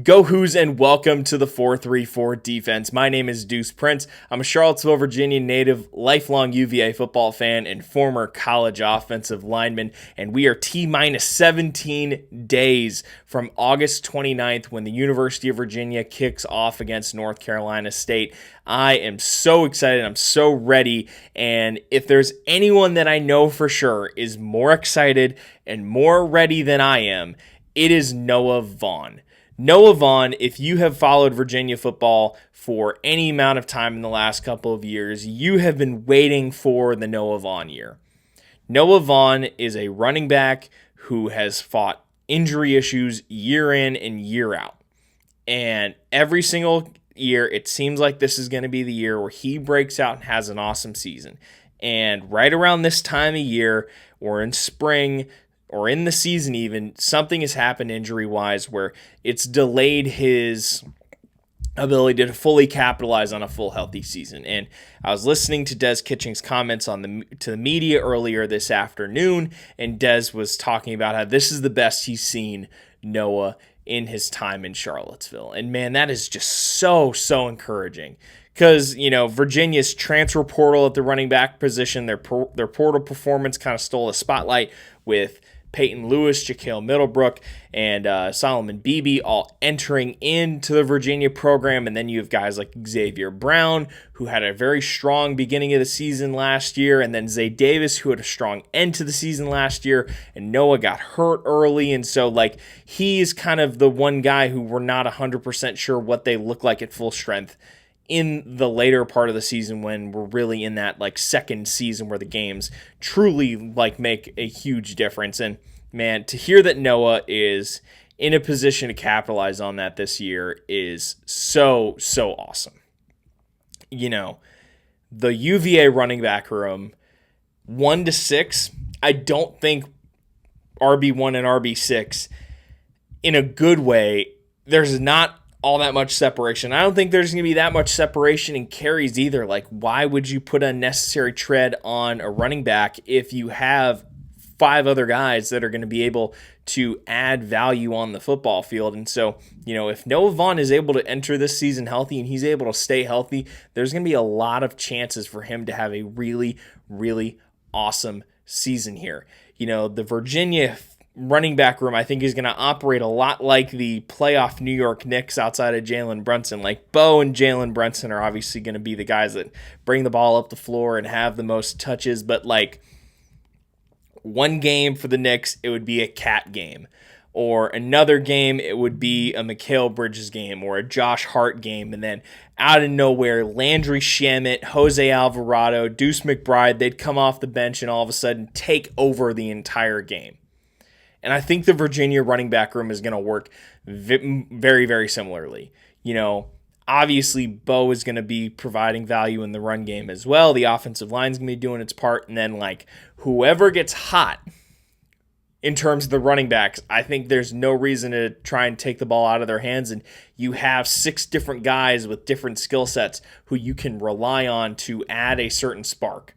Go Who's and welcome to the 434 defense. My name is Deuce Prince. I'm a Charlottesville, Virginia native, lifelong UVA football fan, and former college offensive lineman. And we are T-minus 17 days from August 29th when the University of Virginia kicks off against North Carolina State. I am so excited. I'm so ready. And if there's anyone that I know for sure is more excited and more ready than I am, it is Noah Vaughn. Noah Vaughn, if you have followed Virginia football for any amount of time in the last couple of years, you have been waiting for the Noah Vaughn year. Noah Vaughn is a running back who has fought injury issues year in and year out. And every single year, it seems like this is going to be the year where he breaks out and has an awesome season. And right around this time of year, or in spring, or in the season even, something has happened injury-wise where it's delayed his ability to fully capitalize on a full healthy season. And I was listening to Des Kitching's comments to the media earlier this afternoon, and Des was talking about how this is the best he's seen Noah in his time in Charlottesville. And man, that is just so encouraging. Because, Virginia's transfer portal at the running back position, their portal performance kind of stole the spotlight with Peyton Lewis, Jaquel Middlebrook, and Solomon Beebe all entering into the Virginia program. And then you have guys like Xavier Brown, who had a very strong beginning of the season last year, and then Zay Davis, who had a strong end to the season last year, and Noah got hurt early. And so, he's kind of the one guy who we're not 100% sure what they look like at full strength in the later part of the season when we're really in that second season where the games truly make a huge difference. And man, to hear that Noah is in a position to capitalize on that this year is so awesome. The UVA running back room, 1 to 6, I don't think RB1 and RB6 in a good way, there's not all that much separation. I don't think there's going to be that much separation in carries either. Why would you put unnecessary tread on a running back if you have 5 other guys that are going to be able to add value on the football field? And so, if Noah Vaughn is able to enter this season healthy and he's able to stay healthy, there's going to be a lot of chances for him to have a really awesome season here. The Virginia running back room, I think, is going to operate a lot like the playoff New York Knicks outside of Jalen Brunson. Bo and Jalen Brunson are obviously going to be the guys that bring the ball up the floor and have the most touches, but one game for the Knicks, it would be a Cat game. Or another game, it would be a Mikal Bridges game or a Josh Hart game. And then out of nowhere, Landry Shamet, Jose Alvarado, Deuce McBride, they'd come off the bench and all of a sudden take over the entire game. And I think the Virginia running back room is going to work very similarly. Obviously, Bo is going to be providing value in the run game as well. The offensive line is going to be doing its part. And then, whoever gets hot in terms of the running backs, I think there's no reason to try and take the ball out of their hands. And you have 6 different guys with different skill sets who you can rely on to add a certain spark.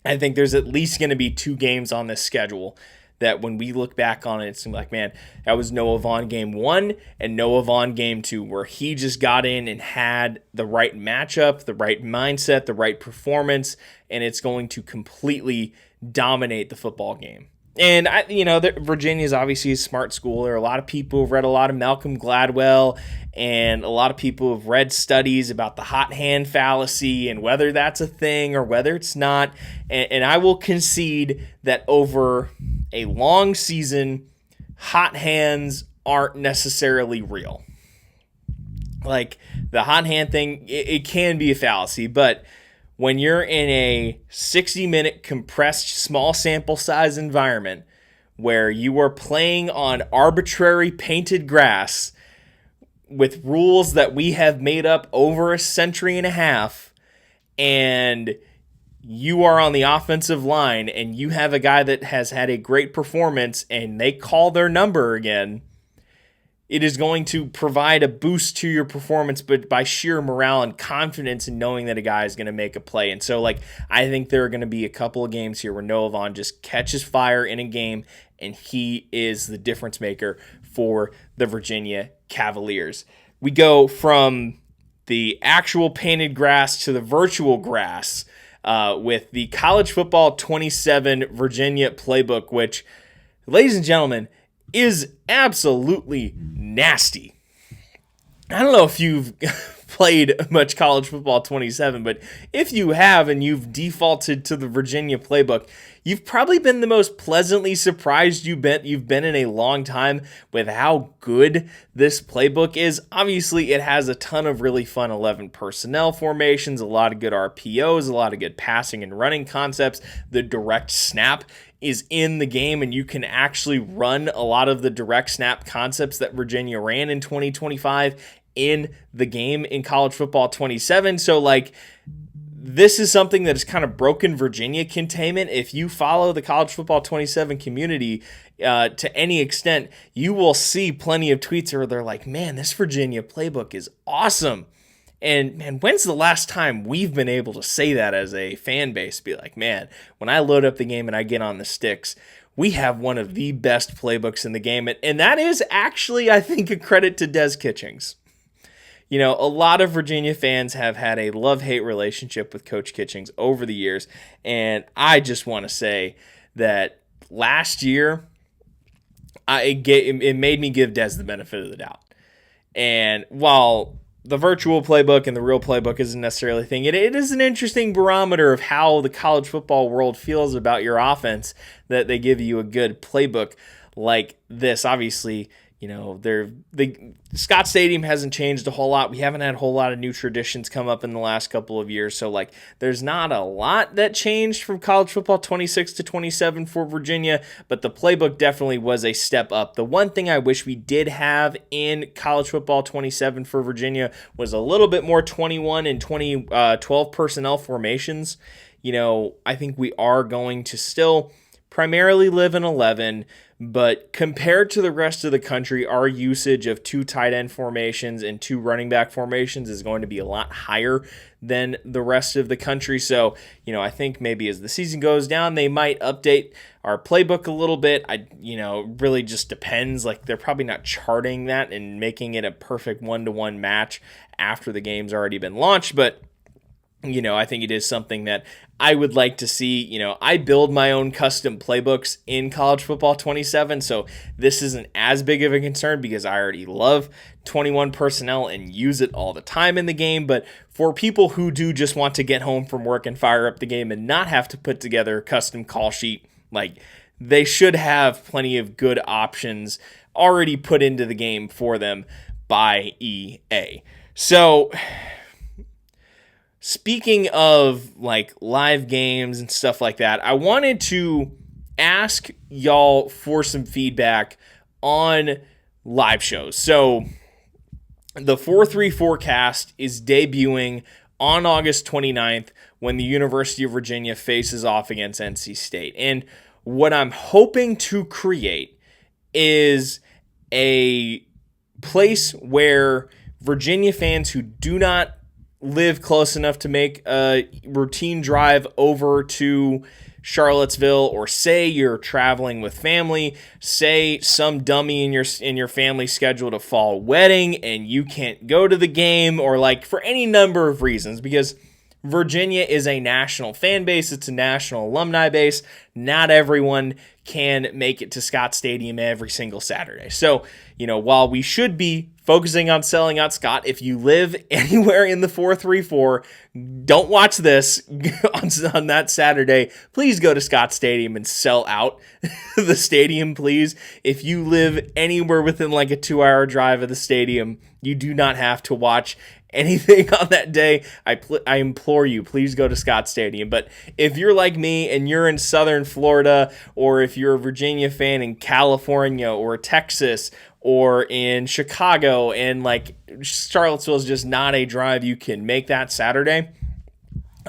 I think there's at least going to be 2 games on this schedule that when we look back on it, it seemed like, man, that was Noah Vaughn game 1 and Noah Vaughn game 2, where he just got in and had the right matchup, the right mindset, the right performance, and it's going to completely dominate the football game. And, Virginia is obviously a smart school. There are a lot of people who've read a lot of Malcolm Gladwell, and a lot of people have read studies about the hot hand fallacy and whether that's a thing or whether it's not. And I will concede that over a long season, hot hands aren't necessarily real. The hot hand thing, it can be a fallacy, but when you're in a 60-minute compressed small sample size environment where you are playing on arbitrary painted grass with rules that we have made up over a century and a half, and you are on the offensive line and you have a guy that has had a great performance and they call their number again, it is going to provide a boost to your performance, but by sheer morale and confidence in knowing that a guy is going to make a play. And so, I think there are going to be a couple of games here where Noah Vaughn just catches fire in a game, and he is the difference maker for the Virginia Cavaliers. We go from the actual painted grass to the virtual grass with the College Football 27 Virginia playbook, which, ladies and gentlemen, is absolutely nasty. I don't know if you've played much College Football 27, but if you have and you've defaulted to the Virginia playbook, you've probably been the most pleasantly surprised you've been in a long time with how good this playbook is. Obviously, it has a ton of really fun 11 personnel formations, a lot of good RPOs, a lot of good passing and running concepts. The direct snap is in the game, and you can actually run a lot of the direct snap concepts that Virginia ran in 2025 in the game in College Football 27. So, this is something that has kind of broken Virginia containment. If you follow the College Football 27 community to any extent, you will see plenty of tweets where they're like, man, this Virginia playbook is awesome. And man, when's the last time we've been able to say that as a fan base? Be like, man, when I load up the game and I get on the sticks, we have one of the best playbooks in the game. And that is actually, I think, a credit to Des Kitchings. A lot of Virginia fans have had a love-hate relationship with Coach Kitchings over the years. And I just want to say that last year, it made me give Des the benefit of the doubt. And while the virtual playbook and the real playbook isn't necessarily a thing, it is an interesting barometer of how the college football world feels about your offense, that they give you a good playbook like this. Obviously, the Scott Stadium hasn't changed a whole lot. We haven't had a whole lot of new traditions come up in the last couple of years. So, there's not a lot that changed from College Football 26 to 27 for Virginia, but the playbook definitely was a step up. The one thing I wish we did have in College Football 27 for Virginia was a little bit more 21 and 12 personnel formations. I think we are going to still primarily live in 11, but compared to the rest of the country, our usage of 2 tight end formations and 2 running back formations is going to be a lot higher than the rest of the country. So, I think maybe as the season goes down, they might update our playbook a little bit. Really just depends. They're probably not charting that and making it a perfect 1-to-1 match after the game's already been launched, but I think it is something that I would like to see. I build my own custom playbooks in College Football 27, so this isn't as big of a concern because I already love 21 personnel and use it all the time in the game. But for people who do just want to get home from work and fire up the game and not have to put together a custom call sheet, they should have plenty of good options already put into the game for them by EA. So, speaking of live games and stuff like that, I wanted to ask y'all for some feedback on live shows. So the 4-3 forecast is debuting on August 29th when the University of Virginia faces off against NC State. And what I'm hoping to create is a place where Virginia fans who do not live close enough to make a routine drive over to Charlottesville, or say you're traveling with family, say some dummy in your family scheduled a fall wedding and you can't go to the game, or for any number of reasons, because Virginia is a national fan base, it's a national alumni base. Not everyone can make it to Scott Stadium every single Saturday. So, while we should be focusing on selling out Scott, if you live anywhere in the 434, don't watch this on that Saturday. Please go to Scott Stadium and sell out the stadium, please. If you live anywhere within a 2-hour drive of the stadium, you do not have to watch anything on that day. I implore you, please go to Scott Stadium. But if you're like me and you're in Southern Florida, or if you're a Virginia fan in California or Texas or in Chicago, and Charlottesville is just not a drive you can make that Saturday,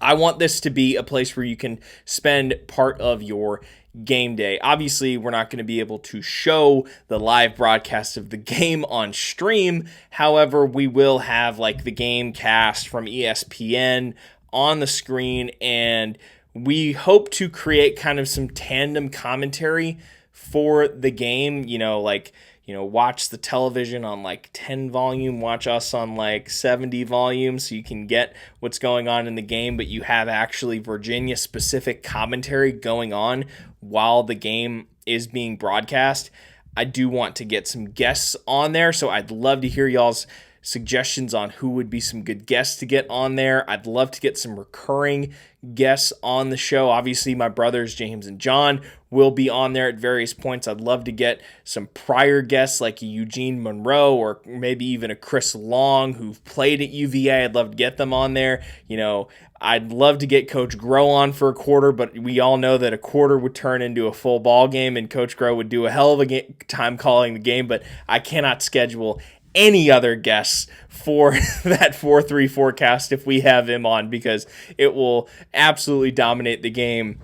I want this to be a place where you can spend part of your game day. Obviously, we're not going to be able to show the live broadcast of the game on stream. However, we will have like the game cast from ESPN on the screen, and we hope to create kind of some tandem commentary for the game, watch the television on like 10 volume, watch us on like 70 volume so you can get what's going on in the game, but you have actually Virginia specific commentary going on while the game is being broadcast. I do want to get some guests on there, so I'd love to hear y'all's suggestions on who would be some good guests to get on there. I'd love to get some recurring guests on the show. Obviously, my brothers, James and John, will be on there at various points. I'd love to get some prior guests like a Eugene Monroe or maybe even a Chris Long who've played at UVA. I'd love to get them on there. I'd love to get Coach Groh on for a quarter, but we all know that a quarter would turn into a full ball game, and Coach Groh would do a hell of a time calling the game, but I cannot schedule any other guests for that 4-3 forecast if we have him on, because it will absolutely dominate the game.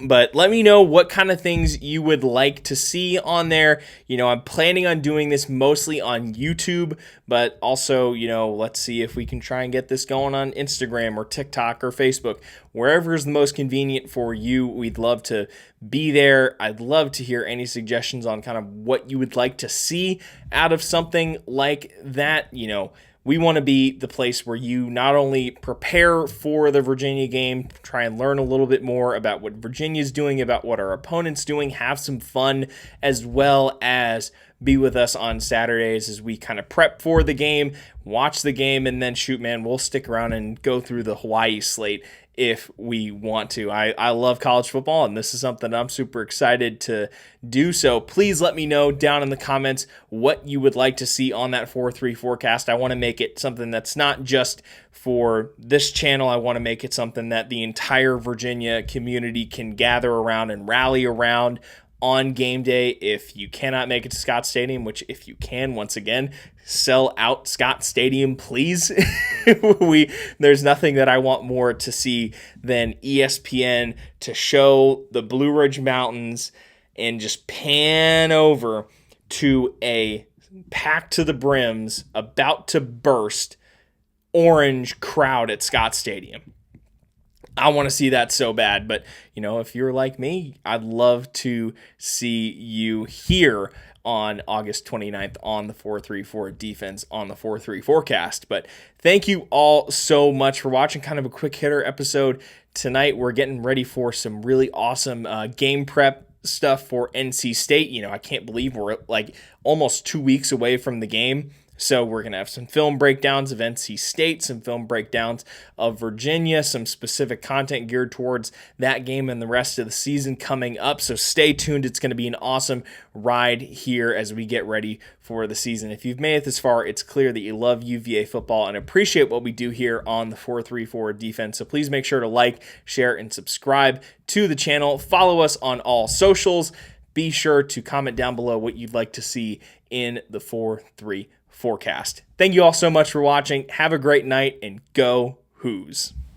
But let me know what kind of things you would like to see on there. I'm planning on doing this mostly on YouTube, but also, let's see if we can try and get this going on Instagram or TikTok or Facebook. Wherever is the most convenient for you, we'd love to be there. I'd love to hear any suggestions on kind of what you would like to see out of something like that. We want to be the place where you not only prepare for the Virginia game, try and learn a little bit more about what Virginia's doing, about what our opponent's doing, have some fun, as well as be with us on Saturdays as we kind of prep for the game, watch the game, and then we'll stick around and go through the Hawaii slate if we want to. I love college football, and this is something I'm super excited to do. So please let me know down in the comments what you would like to see on that 4-3 forecast. I want to make it something that's not just for this channel. I want to make it something that the entire Virginia community can gather around and rally around on game day. If you cannot make it to Scott Stadium, which if you can, once again, sell out Scott Stadium, please. There's nothing that I want more to see than ESPN to show the Blue Ridge Mountains and just pan over to a packed to the brims, about to burst orange crowd at Scott Stadium. I want to see that so bad, but if you're like me, I'd love to see you here on August 29th on the 4-3-4 defense on the 4-3 forecast. But thank you all so much for watching. Kind of a quick hitter episode tonight. We're getting ready for some really awesome game prep stuff for NC State. I can't believe we're like almost 2 weeks away from the game. So we're going to have some film breakdowns of NC State, some film breakdowns of Virginia, some specific content geared towards that game and the rest of the season coming up. So stay tuned. It's going to be an awesome ride here as we get ready for the season. If you've made it this far, it's clear that you love UVA football and appreciate what we do here on the 4-3-4 defense. So please make sure to like, share, and subscribe to the channel. Follow us on all socials. Be sure to comment down below what you'd like to see in the 4-3 forecast. Thank you all so much for watching. Have a great night and go Hoos.